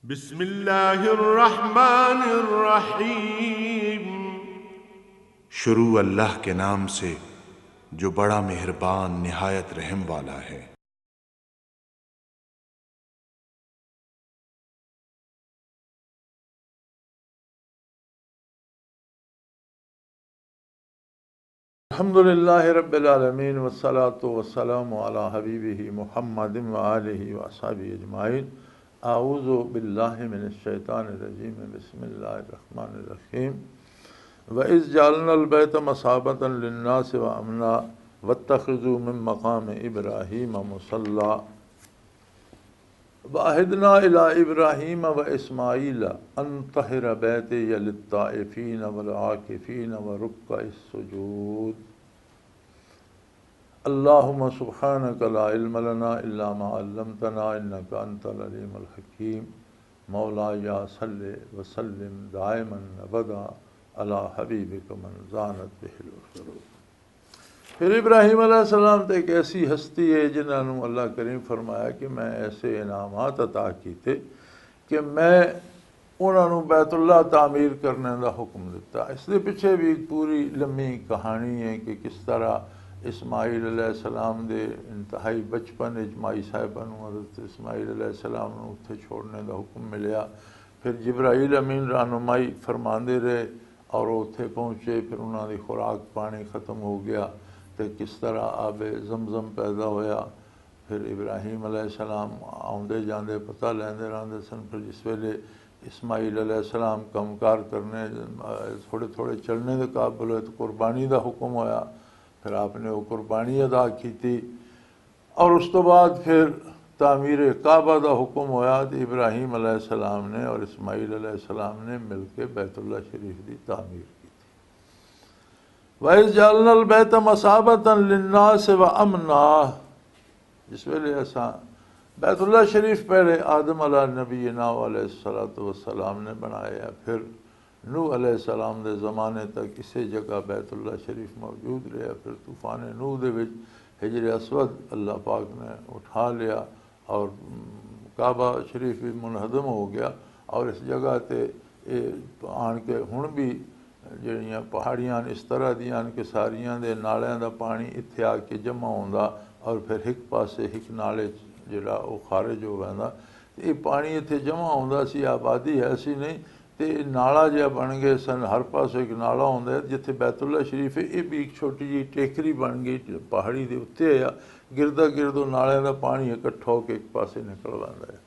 बिस्मिल्लाहिर्रहमानिर्रहीम। शुरू अल्लाह के नाम से जो बड़ा मेहरबान निहायत रहम वाला है। अल्हम्दुलिल्लाहि रब्बिल आलमीन वस्सलातु वस्सलामु अला हबीबिही मुहम्मदिन व आलिहि व अस्हाबिहि अजमाइन। आऊज़ु बिल्लाहि मिनश शैतानिर रजीम। बिस्मिल्लाहिर रहमानिर रहीम। व इज़ जअलनल बैत मसाबतन लिन्नासि व अमना वत्तखिज़ू मिन मक़ाम इब्राहीम मुसल्ला वअहिदना इला इब्राहीम व इस्माईल अन तहिर बैतिय लित्ताइफीन वल आकिफीन व रुक्कइस सुजूद। अल्लाहुम्मा सुब्हानक ला इल्म लना इल्ला मा अल्लमतना इन्नका अंतल अलीमुल हकीम। मौलाया सल्लि व सल्लिम दाइमन अबदा अला हबीबिक मन ज़ानत बिहिल उरूज। फिर इब्राहीम अलैहिस्सलाम तो एक ऐसी हस्ती है जिन्होंने अल्लाह करीम फरमाया कि मैं ऐसे इनामात अता किए कि मैं उन्होंने बैतुल्लाह तामीर करने का हुक्म दिता। इसके पीछे भी पूरी लम्मी कहानी है कि किस तरह इस्माईल अलैहिस्सलाम के इंतहाई बचपन माई साहिबा हज़रत इस्माईल अलैहिस्सलाम को उत्थे छोड़ने का हुक्म मिलया। फिर जिब्राईल अमीन रहनुमाई फरमाते रहे और उत्थे पहुँचे। फिर उन्होंने खुराक पानी ख़त्म हो गया तो किस तरह आबे जमजम पैदा होया। फिर इब्राहीम अलैहिस्सलाम आउंदे जाते पता लेंदे रहंदे सन। फिर जिस वेले इस्माईल अलैहिस्सलाम कमकार करने थोड़े थोड़े चलने के काबिल होए तो कुर्बानी का हुक्म होया। फिर आपने वो कुर्बानी अदा की और उस तो बाद फिर तामीर काबा का हुक्म होया तो इब्राहीम अलैहिस्सलाम ने और इस्माईल अलैहिस्सलाम ने मिल के बैतुल्लाह शरीफ की तामीर की। वइज़ जअलनल बैत मसाबतन लिन्नासि व अमना। जिस वेले असा बैतुल्लाह शरीफ पहले आदम अला नबीना अलैहिस्सलातु वस्सलाम ने बनाया। फिर नूह अलैहिस्सलाम के ज़माने तक इसी जगह बैतुल्लाह शरीफ मौजूद रहा। फिर तूफ़ान नूह दे विच हिजर असवद अल्लाह पाक ने उठा लिया और काबा शरीफ भी मुनहदम हो गया। और इस जगह ते आन के हुण भी ਜਿਹੜੀਆਂ पहाड़ियां इस तरह दियां कि सारियां दे नालियां दा पानी इत्थे आके जमा होंदा और फिर एक पासे एक नाले जिहड़ा वो खारिज हो वैंदा। ये पानी इत्थे जमा होंदा सी, आबादी है सी नहीं तो नाला जिहा बन गए सन। हर पासों एक नाला होंदा है। जिथे बैतुल्लाह शरीफ है ये भी एक छोटी जी टेकरी बन गई पहाड़ी के उत्ते आ। गिरदा गिरदों नालियां दा पानी इकट्ठा होकर एक पासे निकल वैंदा है।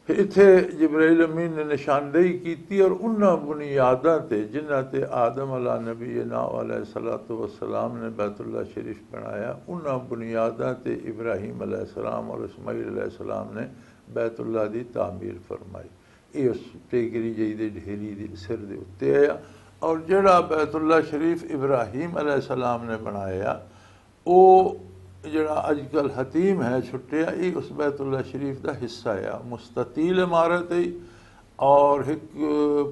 इत्थे जिब्राईल अमीन ने निशानदेही की और उन्होंने बुनियादा ते जिन्हां ते आदम अला नबीना अलैहिस्सलातु वस्सलाम ने बैतुल्लाह शरीफ बनाया उन्होंने बुनियादा ते इब्राहीम अलैहिस्सलाम और इस्माईल अलैहिस्सलाम ने बैतुल्लाह की तामीर फरमाई। ये उस टेकरी जी दे ढेरी दे सिर दे उत्ते आया। और जिहड़ा बैतुल्लाह शरीफ इब्राहीम अलैहिस्सलाम ने बनाया वो जिहड़ा अजकल हतीम है छुट्टिया ये उस बैतुल्लाह शरीफ का हिस्सा है। मुस्ततील इमारत है और एक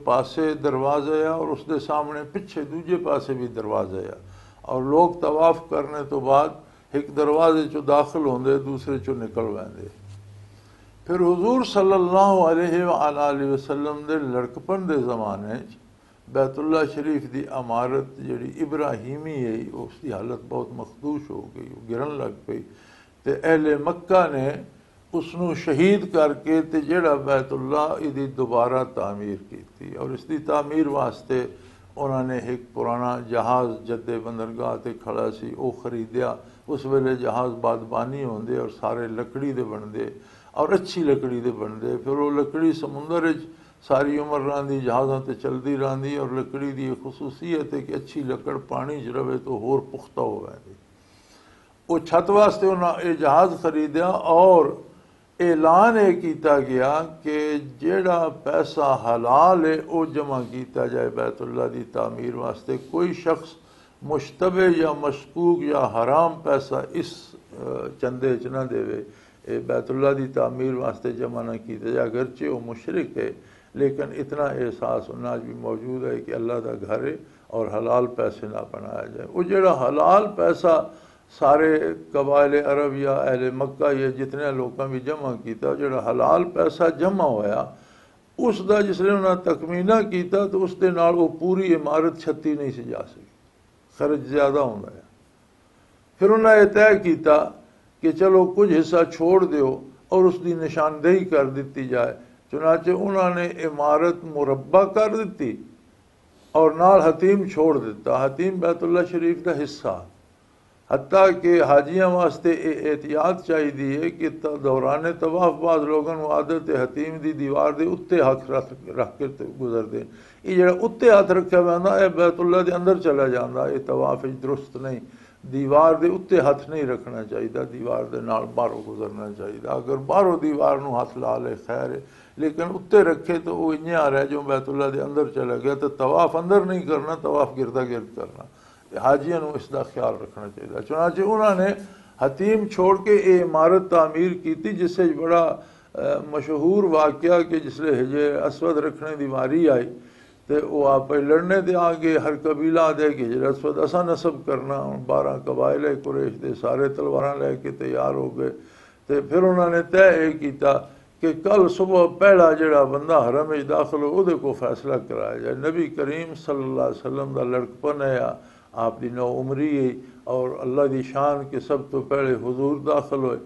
पासे दरवाज़ा है और उसके सामने पिछे दूजे पासे भी दरवाज़ा है। और लोग तवाफ़ करने तो बाद एक दरवाजे चो दाखिल होंदे दूसरे चो निकल वैंदे। फिर हुजूर सल्लल्लाहु अलैहि वसल्लम के लड़कपन के ज़माने बैतुल्लाह शरीफ की इमारत जी इब्राहीमी है उसकी हालत बहुत मखदूश हो गई, गिरन लग पई। तो अहले मक्का ने उसनों शहीद करके तो जिहड़ा बैतुल्लाह इहदी दोबारा तामीर की और इसकी तामीर वास्ते उन्होंने एक पुराना जहाज़ जद्दे बंदरगाह ते खड़ा सी वो खरीदिया। उस वेले जहाज़ बादबानी होंदे और सारे लकड़ी दे बनते और अच्छी लकड़ी दे बनते। फिर वो लकड़ी समुंदर सारी उम्र रही जहाज़ों से चलती रही और लकड़ी की खसूसियत है कि अच्छी लकड़ पानी च रहे तो होर पुख्ता हो वैंदी। वो छत वास्ते उन्हें ये जहाज़ खरीदा और ऐलान ये किया गया कि जिहड़ा पैसा हलाल है वो जमा किया जाए बैतुल्लाह की तामीर वास्ते। कोई शख्स मुश्तबे या मशकूक या हराम पैसा इस चंदे च ना देवे। बैतुल्लाह की तामीर वास्ते जमा ना किया जाए। अगरचे वो मुशरिक है लेकिन इतना एहसास उन्हें आज भी मौजूद है कि अल्लाह का घर है और हलाल पैसे ना बनाया जाए। वो जो हलाल पैसा सारे कबाइल अरब या अहले मक्का या जितने लोगों भी जमा किया, जो हलाल पैसा जमा होया उसका जिसने उन्हें तकमीना किया तो उसके नाल वो पूरी इमारत छत्ती नहीं सी जा सकी, खर्च ज़्यादा होंदा है। फिर उन्हें तय किया कि चलो कुछ हिस्सा छोड़ दो और उसकी निशानदेही कर दी जाए। चुनाचे उन्होंने इमारत मुरब्बा कर दी और नाल हतीम छोड़ दिता। हतीम बैतुल्ला शरीफ का हिस्सा, हत्ता कि हाजियां वास्ते एहतियात चाहिए कि दौरान तवाफ बाद लोगों को आदत है हतीम की दीवार के उत्ते हथ रख के गुजरते। ये जो उत्ते हथ रखा पैंदा यह बैतुल्ला के अंदर चला जाता, ये तवाफ दुरुस्त नहीं। दीवार के उत्ते हथ नहीं रखना चाहिए, दीवार के नाल बाहरों गुजरना चाहिए। अगर बाहरों दीवार को हथ ला ले खैर है, लेकिन उत्ते रखे तो वो इं आ रहा जो बैतुल्ला के अंदर चला गया। तो तवाफ अंदर नहीं करना, तवाफ गिरदा गिरद करना। हाजियों को इसका ख्याल रखना चाहिए। चुनाचे उन्होंने हतीम छोड़ के ये इमारत तामीर की थी, जिससे बड़ा मशहूर वाक़या कि जिसले हिजे असवद रखने की वारी आई तो वो आप लड़ने दे आ गए। हर कबीला दे कि हिजर असवद असा नसब करना। 12 कबाइल कुरैश दे सारे तलवार लैके तैयार हो गए। तो फिर उन्होंने तय किया कि कल सुबह पहला जड़ा बंदा हरम में दाखिल हो वो को फैसला कराया जाए। नबी करीम सल्लल्लाहु अलैहि वसल्लम का लड़कपन है, आपकी नौ उमरी है और अल्लाह की शान के सब तो पहले हुजूर दाखिल होए।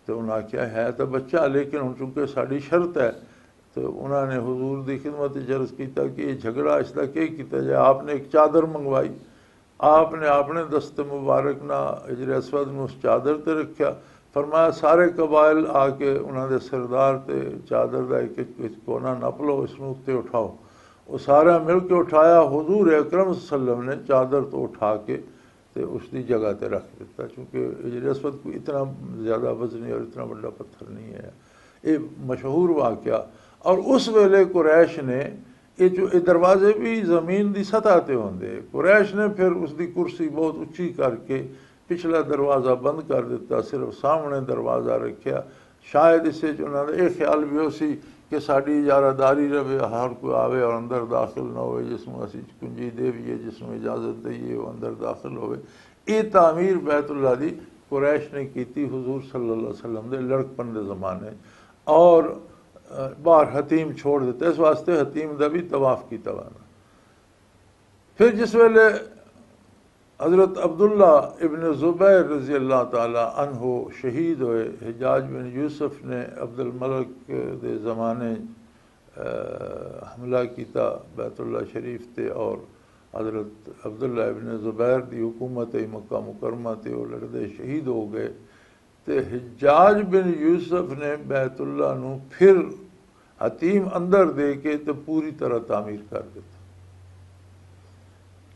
तो उन्हें आख्या है तो बच्चा, लेकिन हम चूँकि साड़ी शर्त है। तो उन्होंने हुजूर की खिदमत अर्ज किया कि ये झगड़ा इसका क्या किया जाए। आपने एक चादर मंगवाई, आपने अपने दस्त मुबारक ना हिजर असवद में उस चादर पर रखा। फरमाया सारे कबाइल आके उन्होंने सरदार ते चादर का एक कोना नप लो, इसमें उत्ते उठाओ। वो सारा मिल के उठाया। हुजूर अकरम सल्लम ने चादर तो उठा के तो उसकी जगह पर रख दिता, चूँकि हिजर असवद कोई इतना ज़्यादा वजनी और इतना बड़ा पत्थर नहीं है। ये मशहूर वाक़या। और उस वेले कुरैश ने ये जो दरवाजे भी ज़मीन की सतह पर होंगे, कुरैश ने फिर उसकी कुर्सी बहुत उच्ची करके पिछला दरवाज़ा बंद कर दिता, सिर्फ सामने दरवाज़ा रखा। शायद इसे उन्होंने यह ख्याल भी हो सी कि साड़ी इजारादारी रहे, हर कोई आवे और अंदर दाखिल ना हो, जिसमें असी कुंजी देवीए, जिसमें इजाज़त दईए वो अंदर दाखिल हो। ये तामीर बैतुल्ला दी कुरैश ने की हुजूर सल्लल्लाहु अलैहि वसल्लम के लड़कपन के ज़माने। और बाहर हतीम छोड़ देते, इस वास्ते हतीम का भी तवाफ की तवाना। फिर जिस वेले हज़रत अब्दुल्ला इब्न ज़ुबैर रज़ी अल्लाह ताला अन्हो शहीद होए, हिजाज बिन यूसुफ ने अब्दुल मलिक के ज़माने हमला किया बैतुल्ला शरीफ ते और हज़रत अब्दुल्ला इब्न ज़ुबैर की हुकूमत मक्का मुकरमा ते वो लड़ते शहीद हो गए। तो हिजाज बिन यूसुफ ने बैतुल्ला नू फिर हतीम अंदर दे के तो पूरी तरह तामीर कर दिता।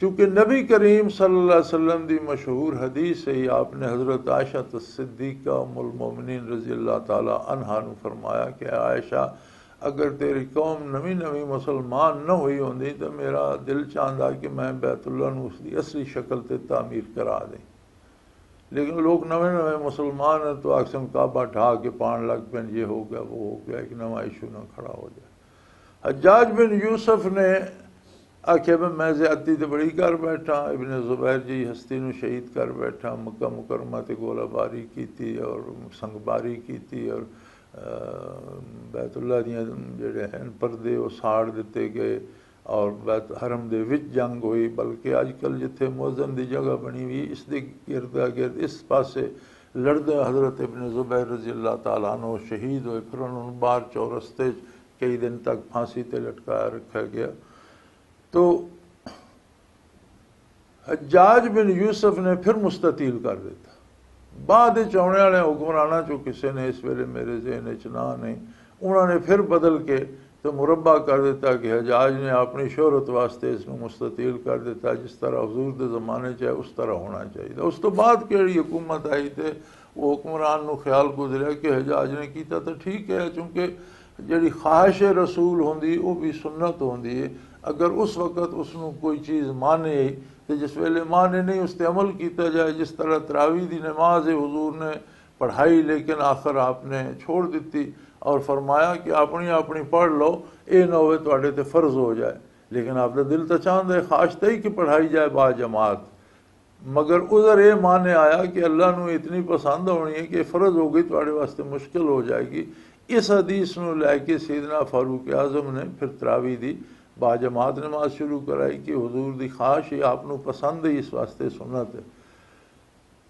क्योंकि नबी करीम सल्लल्लाहु अलैहि वसल्लम की मशहूर हदीस है, आपने हज़रत आयशा सिद्दीक़ा उम्मुल मोमिनीन रज़ी अल्लाह ताला अन्हा नू फरमाया कि आयशा, अगर तेरी कौम नवी नवी मुसलमान न हुई होंदी तो मेरा दिल चाहता कि मैं बैतुल्ला नू उसकी असली शक्ल ते तामीर करा दें। लेकिन लोग नवे नवे मुसलमान हैं तो अक्सर काबा ढा के पान लग पे, ये हो गया वो हो गया, एक नवा इशू ना खड़ा हो जाए। हज्जाज बिन यूसुफ ने आख्या भी मैं ज़्यादती तो बड़ी कर बैठा, इब्न ज़ुबैर जी हस्ती नू शहीद कर बैठा, मक्का मुकरमा ते गोलाबारी की और संगबारी की और बैतुल्ला दियां जेड़े हैं परदे वो साड़ दिते गए और हरम दे विच जंग हुई। बल्कि अजकल जिथे मुअज़्ज़िन की जगह बनी हुई इसके गिरदा गिरद इस पासे लड़दे हज़रत इब्न ज़ुबैर रज़ी अल्लाह ताला अन्हु शहीद हुए। फिर उन्होंने बाहर चौरस्ते कई दिन तक फांसी ते लटकाया रखा गया। तो हज्जाज बिन यूसुफ ने फिर मुस्ततील कर दिता। बाद आने वाले हुक्मराना चो किसी ने इस वेले मेरे ज़हन च ना नहीं, उन्होंने फिर बदल के तो मुरबा कर दिता कि हज्जाज ने अपनी शोहरत वास्ते इसमें मुस्ततील कर दिता, जिस तरह हुजूर के ज़माने च उस तरह होना चाहिए। उस तो बाद केड़ी हुकूमत आई तो वो हुक्मरान को ख्याल गुजरिया कि हज्जाज ने किया तो ठीक है, चूँकि जी ख्वाहिश रसूल होंगी वो भी सुन्नत होंगी है। अगर उस वक़्त उसनों कोई चीज़ माने तो जिस वेले माने नहीं उस पर अमल किया जाए। जिस तरह तरावी की नमाज हुजूर ने पढ़ाई लेकिन आखिर आपने छोड़ दी और फरमाया कि अपनी अपनी पढ़ लो, ये ना हो तुहाडे ते फ़र्ज हो जाए। लेकिन आपका दिल तो चाहता है ख्वाहिश तो ही कि पढ़ाई जाए बा जमात। मगर उधर ये माने आया कि अल्लाह नू इतनी पसंद होनी है कि फ़र्ज हो गई थोड़े वास्ते मुश्किल हो जाएगी। इस हदीस नू लैके सैयदना फारूक आज़म ने फिर तरावी दी बाजमात नमाज शुरू कराई कि हुजूर दी ख्वाहिश ही आपनू पसंद है, इस वास्ते सुन्नत है।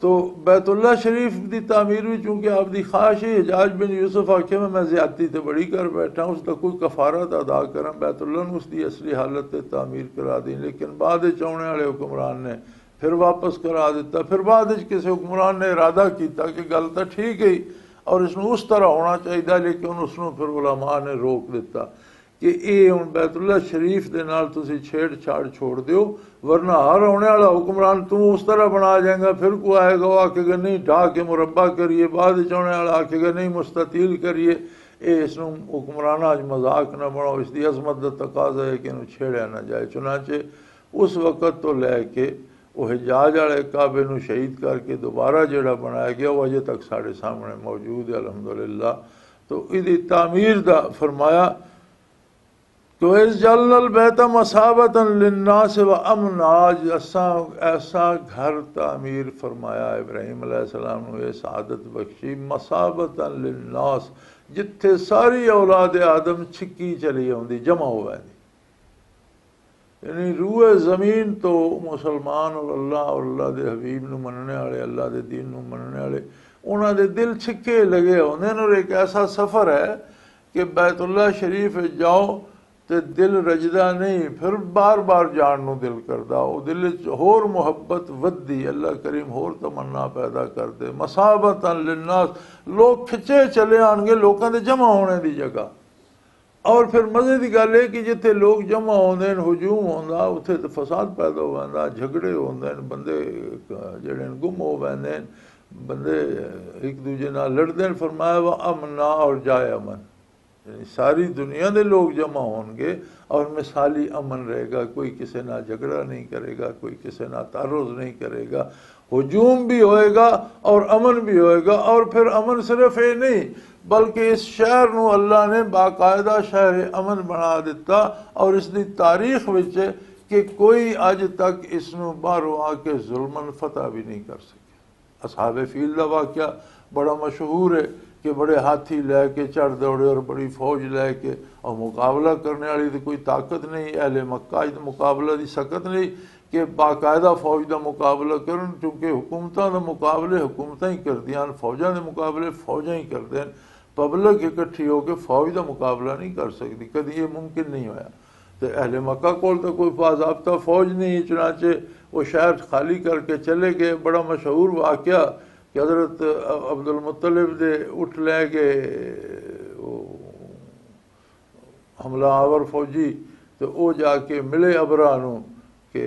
तो बैतुल्ला शरीफ की तामीर भी चूँकि आपकी ख्वाहिश है, हजाज बिन यूसुफ आखे मैं ज्यादती तो बड़ी कर बैठा, उसका कोई कफारा तो अदा करा, बैतुल्ला उसकी असली हालत से तामीर करा दी। लेकिन बाद आने वाले हुक्मरान ने फिर वापस करा दिता। फिर बाद किसी हुक्मरान ने इरादा किया कि गल तो ठीक है और इसमें उस तरह होना चाहिए, लेकिन उसनों फिर उलमा ने रोक दिता कि ये हूँ बैतुल्ला शरीफ के नाल तुसी छेड़छाड़ छोड़ दियो, वरना हर आने वाला हुक्मरान तू उस तरह बना जाएगा। फिर को आएगा वो आखेगा नहीं ढा के मुरब्बा करिए, बाद आने वाला आखेगा नहीं मुस्ततील करिए। ये इस हुक्मराना अज मजाक न बनाओ, इसकी अजमत का तकाजा है कि इन्हू छेड़िया ना जाए। चुनाचे उस वक़्त तो लैके वो हिजाज वाले काबे नू शहीद करके दोबारा जोड़ा बनाया गया वो अजे तक साढ़े सामने मौजूद है अल्हम्दुलिल्लाह। तो इसकी तामीर का फरमाया तो इस जलल बैता मसाबतन लिन्नास व अमन, आज ऐसा घर तामीर फरमाया इब्राहिम अलैहिस्सलाम ने ये सआदत बख्शी मसाबतन लिन्नास, जिथे सारी औलाद आदम छिकी चली आती जमा हो जाती, यानी रूए ज़मीन तो मुसलमान और अल्लाह के हबीब नू मनने वाले, अल्लाह के दीन नू मनने वाले, उन्होंने दिल छिके लगे होंदे ने। और एक ऐसा सफ़र है कि बैतुल्ला शरीफ जाओ तो दिल रजदा नहीं, फिर बार बार जान नू दिल करदा, वो दिल होर मुहब्बत वधी, अल्लाह करीम होर तमन्ना पैदा कर दे। मसाबतन लिन्नास, लोग खिंचे चले आएंगे लोगों के जमा होने की जगह। और फिर मज़े की गल है कि जिथे लोग जमा होंदे हुजूम होंदा उत्थे तो फसाद पैदा हो जाता, झगड़े होंदे, बंदे जड़े गुम हो पैंदे, बंदे एक दूजे नाल लड़दे। फरमाया वा अमना, और जाए अमन, सारी दुनिया के लोग जमा होंगे और मिसाली अमन रहेगा, कोई किसी ना झगड़ा नहीं करेगा, कोई किसी ना तारुज़ नहीं करेगा, हुजूम भी होएगा और अमन भी होएगा। और फिर अमन सिर्फ ये नहीं बल्कि इस शहर नू अल्लाह ने बाकायदा शहर अमन बना दिता। और इसकी तारीख विच कि कोई अज तक इसनू बाहरों आके जुल्मन फतह भी नहीं कर सके। असहाबे फील का वाक़या बड़ा मशहूर है कि बड़े हाथी लैके चढ़ दौड़े और बड़ी फौज लैके, और मुकाबला करने वाली तो कोई ताकत नहीं, अहले मक्का तो मुकाबला की सकत नहीं कि बाकायदा फौज का मुकाबला करन, क्योंकि हुकूमतों के मुकाबले हुकूमतां ही करदियां, फौजां के मुकाबले फौजां ही करदे हैं। पब्लिक इकट्ठी होकर फौज का मुकाबला नहीं कर सकती, कभी ये मुमकिन नहीं होया। तो अहले मक्का कोल तो कोई बाज़ाब्ता फौज नहीं, चुनाचे वो शहर खाली करके चले गए। बड़ा मशहूर वाक़या कि हज़रत अब्दुल मुत्तलिब दे उठ लै गए हमला आवर फौजी, तो वो जाके मिले अबरा नू कि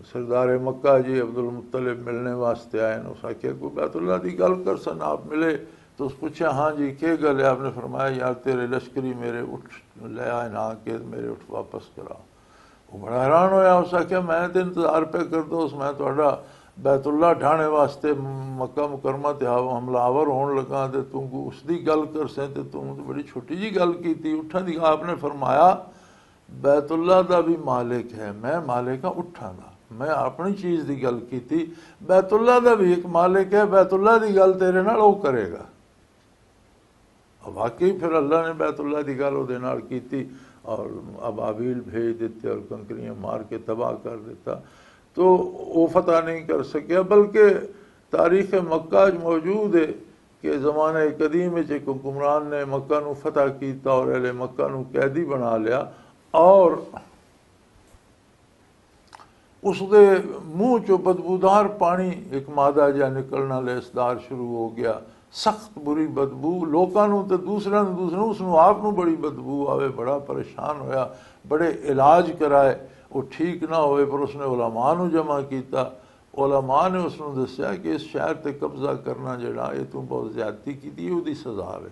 सरदार मक्का जी अब्दुल मुत्तलिब मिलने वास्ते आए। उस आख्या कोई बैतुल्लाह की गल कर सन, आप मिले? तो उस पूछा हाँ जी क्या गल है? आपने फरमाया यार तेरे लश्करी मेरे उठ ले आए ना के मेरे उठ वापस करा। वो बड़ा हैरान होया, उस आख्या मैं तो इंतजार पे कर दो, मैं थोड़ा बैतुल्ला ढाने वास्ते मक्का मुकरमा ते हमलावर होने लगा तो तू उसकी गल कर से, तो तू तो बड़ी छोटी जी गल की थी उठा दी। आपने फरमाया बैतुल्ला का भी मालिक है, मैं मालिक हाँ उठा का, मैं अपनी चीज़ की गल की थी, बैतुल्ला का भी एक मालिक है, बैतुल्ला की गल तेरे नाल वो करेगा। वाकई फिर अल्लाह ने बैतुल्ला की गल वो की और अबाबील भेज दिते और कंकरियाँ मार के तबाह कर दिता। तो वो फतह नहीं कर सकिया, बल्कि तारीख़ मक्का मौजूद है कि ज़माने कदीम एक हुक्मरान ने मक्का नू फतह किया और अहले मक्का नू कैदी बना लिया, और उसके मूँह चो बदबूदार पानी एक मादा जहा निकलना लेसदार शुरू हो गया, सख्त बुरी बदबू, लोगों तो दूसरों उसनों आप नू बड़ी बदबू आवे, बड़ा परेशान होया, बड़े इलाज कराए, वो ठीक ना होए, पर उसने उलमा नू जमा किया। उलमा ने उसनों दस्या कि इस शहर ते कब्जा करना जड़ा ये तू बहुत ज्यादती की, उसकी सज़ा है,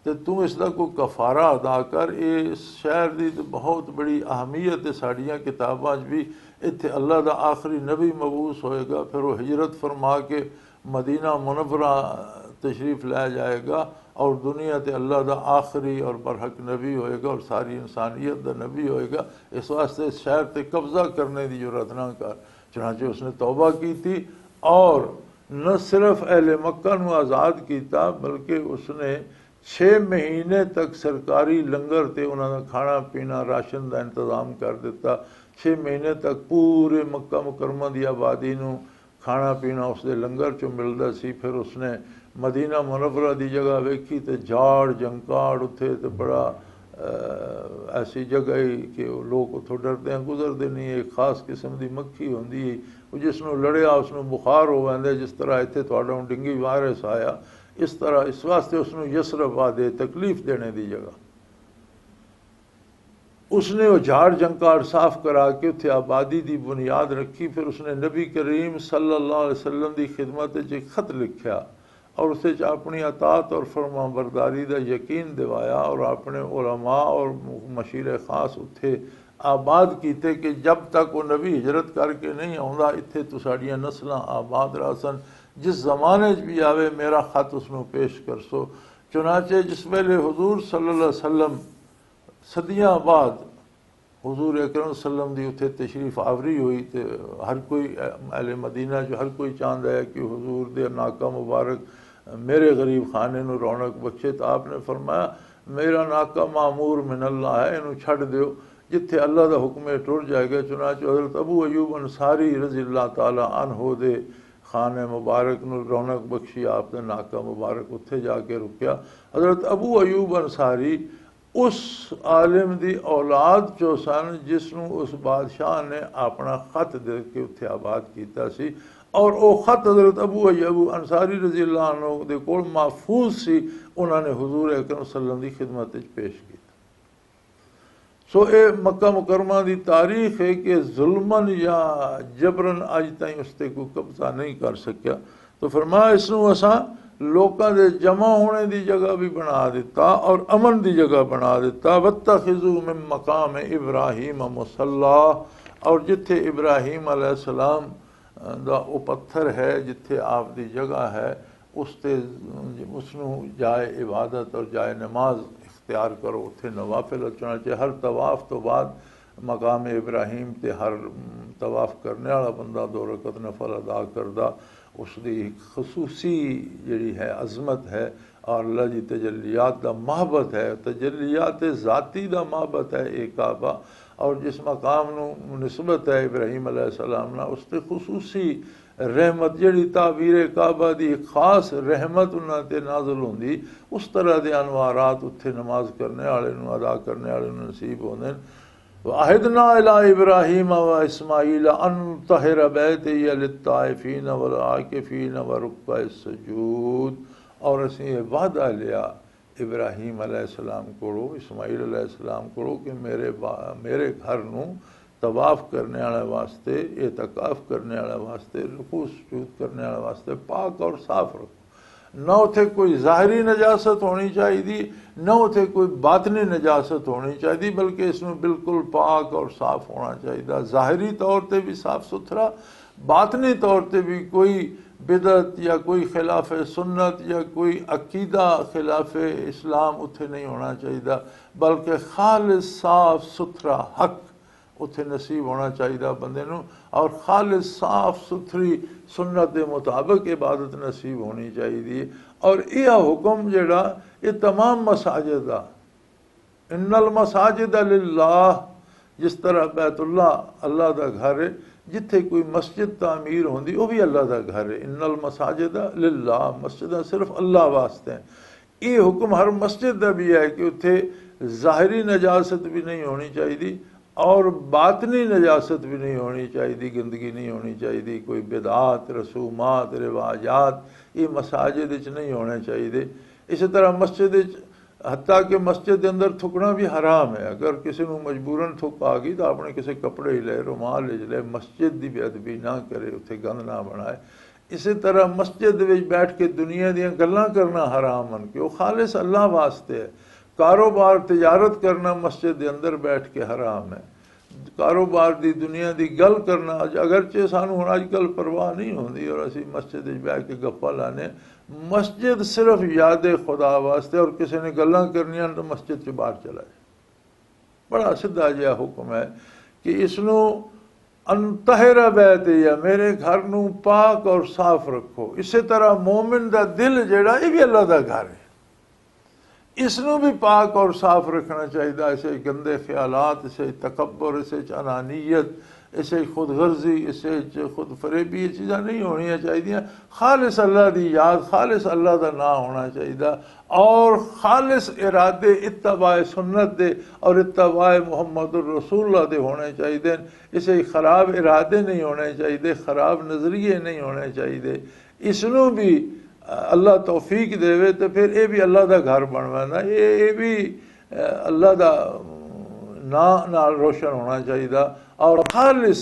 तो तू इसका कोई कफारा अदा कर। इस शहर की तो बहुत बड़ी अहमियत है, साड़ियाँ किताबां भी इत्थे अल्लाह का आखिरी नबी मबूस होएगा, फिर वो हिजरत फरमा के मदीना मुनव्वरा तशरीफ़ लै जाएगा और दुनिया ते अल्लाह का आखिरी और बरहक नबी होएगा और सारी इंसानियत का नबी होएगा। इस वास्ते इस शहर ते कब्ज़ा करने की जरूरत ना कर। चुनांचे उसने तौबा की थी और न सिर्फ अहले मक्का नू आज़ाद किया बल्कि उसने 6 महीने तक सरकारी लंगर ते उन्होंने खाना पीना राशन का इंतजाम कर दिता। 6 महीने तक पूरे मक्का मुकरमा की आबादी नू खाना पीना उसके लंगर चो मिलता सी। फिर उसने मदीना मुनव्वरा की जगह वेखी तो झाड़ जंकाड़ उत्थे तो बड़ा ऐसी जगह ही कि लोग उतों डरते हैं गुजरते नहीं। एक खास किस्म की मक्खी होंगी जिसनों लड़िया उसनों बुखार हो जाता जिस तरह इतने थोड़ा हूँ डेंगू वायरस आया इस तरह इस वास्ते उसनों यसरफ आदे तकलीफ देने की जगह उसने वो झाड़ जंकाड़ साफ करा के उत्थे आबादी की बुनियाद रखी। फिर उसने नबी करीम सल्लल्लाहु अलैहि वसल्लम की खिदमत एक खत लिखा और उस अपनी अतात और फरमा बरदारी का यकीन दिवाया और अपने उलमा और मशीर खास उत्थे आबाद किए कि जब तक वो नबी हिजरत करके नहीं आता इत्थे तो साड़ियाँ नस्ल आबाद रह सन। जिस जमाने भी आवे मेरा खत उसनों पेश कर सो। चुनाचे जिस वेले हुजूर सल्लल्लाहु अलैहि वसल्लम सदियाँ बाद हुजूर अकरम सल्लम की उत्थे तशरीफ आवरी हुई तो हर कोई अहले मदीना जो हर कोई चाहता है कि हुजूर दे नाका मुबारक मेरे गरीब खाने नू रौनक बख्शे। तो आपने फरमाया मेरा नाका मामूर मिनल्ला है इनू छड़ दियो जिथे अल्लाह का हुक्म टुर जाएगा। चुनाच हज़रत अबू अयूब अंसारी रज़ी अल्लाह ताला अन्हो दे खाने मुबारक नू रौनक बख्शी आपने नाका मुबारक उत्थे जाके रुकया। हज़रत अबू अयूब अंसारी उस आलिम की औलाद चो सन जिसनों उस बादशाह ने अपना खत दे के उत्थे आबाद किया सी और वो खत हज़रत अबू अयूब अंसारी रज़ी अल्लाह अन्हु दे कोल महफूज सी उन्होंने हुजूर अकरम सल्लम की खिदमत पेश किया। सो ये मक्का मुकरमा की तारीख है कि जुल्मन या जबरन अज तई उसते कोई कब्जा नहीं कर सकिया। तो फरमाया इसनों असा लोगों के जमा होने की जगह भी बना दिता और अमन की जगह बना दिता। वत्तखिज़ू मिन मकाम इब्राहीम मुसल्ला और जिथे इब्राहीम अलैहिस्सलाम दा वो पत्थर है जिथे आपकी जगह है उसते उसनों जाए इबादत और जाए नमाज इख्तियार करो उत्थे नवाफिल रचना चाहिए। हर तवाफ तो बाद मकाम इब्राहीम ते हर तवाफ करने वाला बंदा 2 रकत नफल अदा करदा उसकी खसूसी जी है अजमत है और अल्लाह की तजलियात का महबत है तजलियात ज़ाती का महबत है एक काबा। और जिस मकाम नू निस्बत है इब्राहीम अलैहिस्सलाम ना उसते खसूसी रहमत जी ताबीर काबा की खास रहमत उन्होंने नाजल होंगी उस तरह के अनवारात उत्थे नमाज करने वाले अदा करने वाले नसीब होंगे। वाहिदना इला इब्राहीम व इस्माईल अन तहिर बैती लित्ताइफीन वल आकिफीन व रुक्का सजूद और असीं वादा लिया इब्राहीम अलैहिस्सलाम को इस्माईल अलैहिस्सलाम को कि मेरे घर नू तवाफ करने वाले वास्ते एतकाफ करने वाले वास्ते रुकू सुजूद करने वाले वास्ते पाक और साफ रखो। न उथे कोई ज़ाहरी नजासत होनी चाहिए न उथे कोई बातनी नजासत होनी चाहिए बल्कि इसमें बिल्कुल पाक और साफ होना चाहिए। ज़ाहरी तौर पर भी साफ सुथरा बातनी तौर पर भी कोई बिदत या कोई खिलाफ सुन्नत या कोई अकीदा खिलाफ इस्लाम उथे नहीं होना चाहिए बल्कि खालिस साफ सुथरा हक उथे नसीब होना चाहिए बंदे नू और खालिस साफ सुथरी सुन्नत के मुताबिक इबादत नसीब होनी चाहिए। और यह हुक्म जड़ा ये तमाम मसाजिद का इन्नल मसाजिद लिल्लाह जिस तरह बैतुल्ला अल्लाह का घर है जिथे कोई मस्जिद तामीर होंदी वो भी अल्लाह का घर है। इन्नल मसाजिद लिल्लाह मस्जिद सिर्फ अल्लाह वास्ते हैं। ये हुक्म हर मस्जिद का भी है कि उत्थे ज़ाहरी नजासत भी नहीं होनी चाहिए और बातनी नजासत भी नहीं होनी चाहिए गंदगी नहीं होनी चाहिए कोई बिदात रसूमात रिवाजात ये मसाजिद नहीं होने चाहिए। इस तरह मस्जिद हत्ता कि मस्जिद के अंदर थुकना भी हराम है। अगर किसी को मजबूरन थुक आ गई तो अपने किसी कपड़े ही ले रुमाल ही ले मस्जिद की बेअदबी ना करे उत्थे गंद ना बनाए। इसी तरह मस्जिद में बैठ के दुनिया दी गल्लां करना हराम है कि वह खालिस अल्लाह वास्ते है। कारोबार तजारत करना मस्जिद के अंदर बैठ के हराम है। कारोबार की दुनिया की गल करना अगरचे सानू हुण अजकल परवाह नहीं होंदी और असी मस्जिद बैठ के गप्पा लाने। मस्जिद सिर्फ याद खुदा वास्ते और किसी ने गल्लां करनियां तो मस्जिद से बाहर चला जाए। बड़ा सीधा जिहा हुक्म है कि इसनों अंतहरा बैत या मेरे घर नू पाक और साफ रखो। इसे तरह मोमिन दा दिल जेड़ा ये भी अल्लाह दा घर है, इसनू भी पाक और साफ रखना चाहिए। इसे गंदे ख्यालात, इसे तकब्बर, इसे अनानियत, इसे खुद गर्जी, इसे खुद फरेबी, ये चीज़ां नहीं होनी चाहिए। खालिस अल्लाह की याद, खालिस अल्लाह का ना होना चाहिए और खालिस इरादे इत्तबाए सुन्नत दे और इत्तबाए मुहम्मद रसूलुल्लाह दे होने चाहिए। इसे खराब इरादे नहीं होने चाहिए, खराब नज़रिए नहीं होने चाहिए। इसनू भी अल्लाह तौफीक देवे तो फिर ये भी अल्लाह का घर बन पैंदा। ये भी अल्लाह का नाल रोशन होना चाहिए और खालिस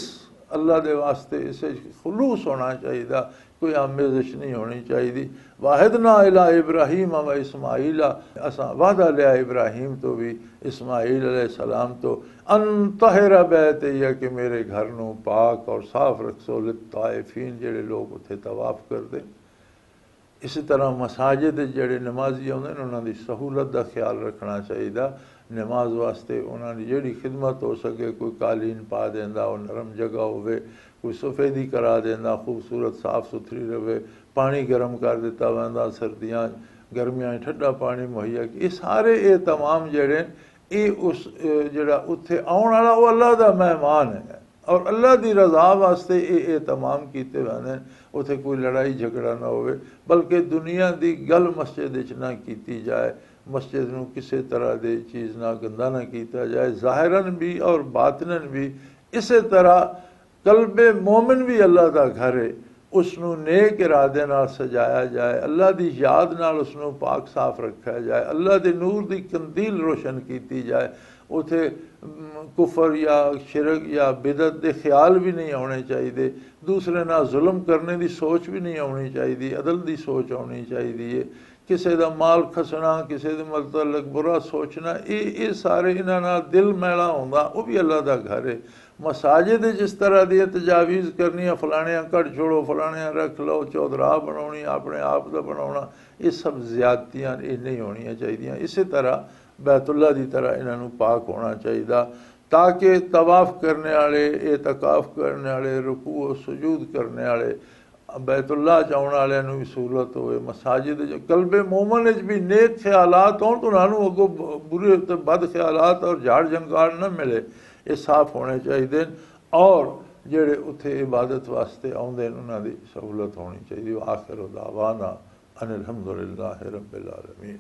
अल्लाह के वास्ते इसे खुलूस होना चाहिए, कोई आमेजिश नहीं होनी चाहिए। वाहिदना इला इब्राहीम व इस्माईला, असां वादा लिया इब्राहीम तो भी इस्माईल अलैहिस्सलाम तो, अनतहरा बैत या कि मेरे घर नू पाक और साफ रखो लित्ताइफीन, जेड़े लोग उत्थे तवाफ करते। इसी तरह मसाजिद जेड़े नमाजी आउंदे ने उन्हां दी सहूलत का ख्याल रखना चाहिए। नमाज वास्ते उन्हां दी जेड़ी खिदमत हो सके, कोई कालीन पा देंदा, वो नरम जगह होवे, कोई सफ़ेदी करा देंदा, खूबसूरत साफ सुथरी रहे, पानी गर्म कर दिता वैंदा, सर्दियाँ गर्मियाँ ठंडा पानी मुहैया। ये सारे ये तमाम जेड़े ये उस जेड़ा उत्थे आउण वाला वो अल्लाह दा मेहमान है और अल्लाह की रज़ा वास्ते ये तमाम किए वैंदे। उत्थे कोई लड़ाई झगड़ा ना होवे, बल्कि दुनिया की गल मस्जिद ना की जाए, मस्जिद नूं किसी तरह की चीज़ ना गंदा ना किया जाए, ज़ाहिरन भी और बातिनन भी। इसे तरह कल्बे मोमिन भी अल्लाह का घर है, उसनू नेक इरादे नाल सजाया जाए, अल्लाह की याद नाल उसनू पाक साफ रखा जाए, अल्लाह के नूर की कंदील रोशन की जाए। उथे कुफर या शिरक या बिदत के ख्याल भी नहीं आने चाहिए, दूसरे नाल जुल्म करने की सोच भी नहीं आनी चाहिए, अदल की सोच आनी चाहिए। किसी का माल खसना, किसी के मतलब बुरा सोचना, ये सारे इन्हां नाल दिल मैला होंदा, वो भी अल्लाह का घर है। मसाजिद जिस तरह दी तजावीज़ करनी, फलाणियां कट छोड़ो, फलाणियां रख लो, चौधरा बनानी, अपने आप का बनाना, ये सब ज़्यादतियाँ ये नहीं होनी चाहिए। इसी तरह बैतुल्ला की तरह इन्हों पाक होना चाहिए, ताकि तवाफ करने वाले, एतकाफ करने वाले, रुकू सुजूद करने वाले, बैतुल्ला चाउण वालों भी सहूलत हो। मसाजिद कल्बे मोमन भी नेक ख्यालात हो तो उन्होंने अगों बुरे तो बद ख्यालात और झाड़ जंगाड़ न मिले, ये साफ होने चाहिए। और जेड़े उत्थे इबादत वास्ते आउंदे उन्हां दी सहूलत होनी चाहिए। आखिर दावाना अनिल हम्दुलिल्लाहि रब्बिल आलमीन।